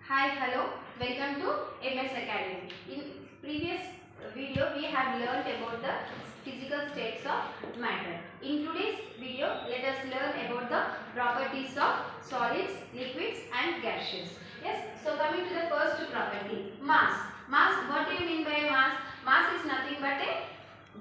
Hi, hello, welcome to MS Academy. In previous video, we have learned about the physical states of matter. In today's video, let us learn about the properties of solids, liquids and gaseous. Yes, so coming to the first property, mass. Mass, what do you mean by mass? Mass is nothing but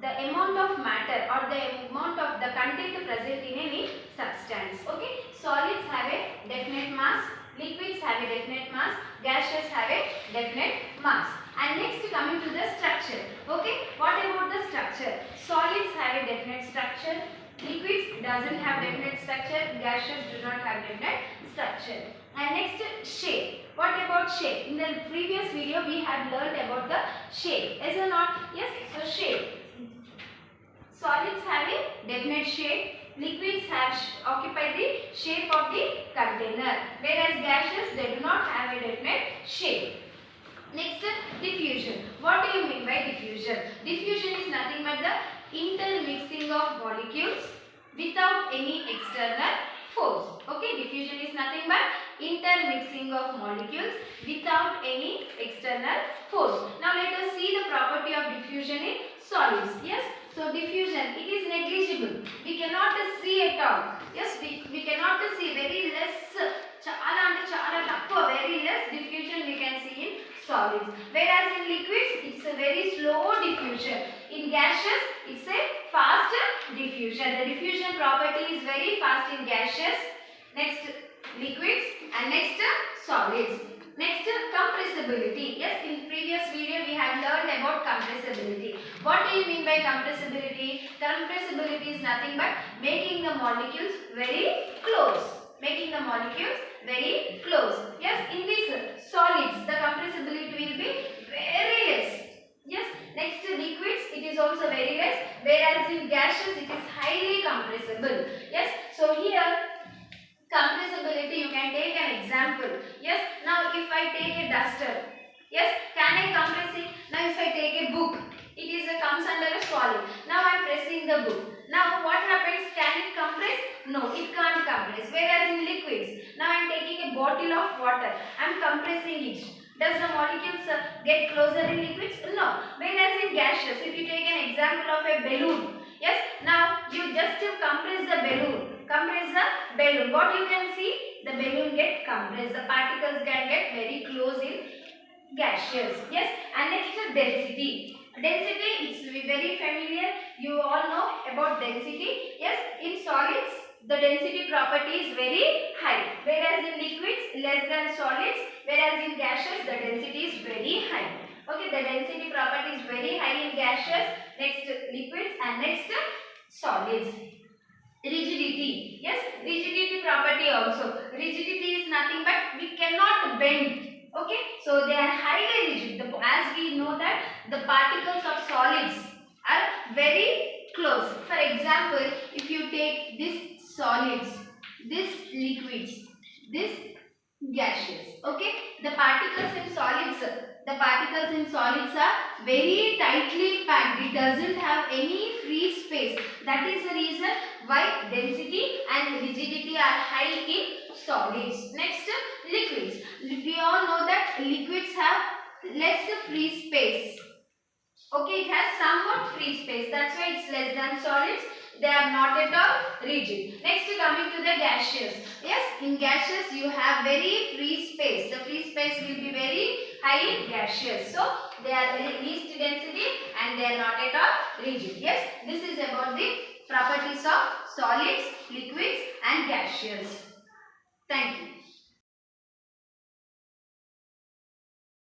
the amount of matter or the amount of the content present in any substance. Okay, solids have a definite mass, liquids have a definite mass, gaseous have a definite mass. And next coming to the structure. Okay, what about the structure? Solids have a definite structure, liquids doesn't have definite structure, gaseous do not have definite structure. And next, shape. What about shape? In the previous video we had learned about the shape. Is or not? Yes, so shape. Solids have a definite shape, liquids have occupy the shape of the container, whereas gaseous they do not have a definite shape. Next, diffusion. What do you mean by diffusion? Diffusion is nothing but the intermixing of molecules without any external force. Okay, diffusion is nothing but intermixing of molecules without any external force. Now let us see the property of diffusion in solids. Yes, so diffusion, it is negligible. We cannot see at all. Yes, we cannot see, very less, very less diffusion we can see in solids. Whereas in liquids, it's a very slow diffusion. In gaseous, it's a fast diffusion. The diffusion property is very fast in gaseous. Next, liquids, and next, solids. Next, compressibility. Yes, in previous video we had learned about compressibility. What do you mean by compressibility? Compressibility is nothing but making the molecules very close. Making the molecules very close. Yes, in these solids, the compressibility will be very less. Yes, next to liquids, it is also very less. Whereas in gaseous, it is highly compressible. Yes, so here, compressibility, you can take an example. Yes, now if I take a duster, yes, can I compress it? Now if I take a book, it comes under a solid. Now I am pressing the book. Now what happens? Can it compress? No, it can't compress. Whereas in liquids, now I am taking a bottle of water, I am compressing it. Does the molecules get closer in liquids? No. Whereas in gaseous, if you take an example of a balloon, yes, now you just compress the balloon. Compress the balloon. What you can see? The balloon get compressed. The particles can get very close in gaseous. Yes. And next, density. Density is very familiar. You all know about density. Yes. In solids, the density property is very high. Whereas in liquids, less than solids. Whereas in gaseous, the density is very high. Okay. The density property is very high in gaseous. Next, liquids, and next, solids. Rigidity. Yes, rigidity property also. Rigidity is nothing but we cannot bend. Okay, so they are highly rigid. As we know that the particles of solids are very close. For example, if you take this solids, this liquids, this gaseous. Okay, the particles in solids are very tightly packed. It doesn't have any free space. That is the reason why density and rigidity are high in solids. Next, liquids. We all know that liquids have less free space. Okay, it has somewhat free space. That's why it's less than solids. They are not at all rigid. Next, coming to the gaseous. Yes, in gaseous you have very free space. The free space will be very high in gaseous. So, they are least density and they are not at all rigid. Yes, this is about the properties of solids, liquids and gaseous. Thank you.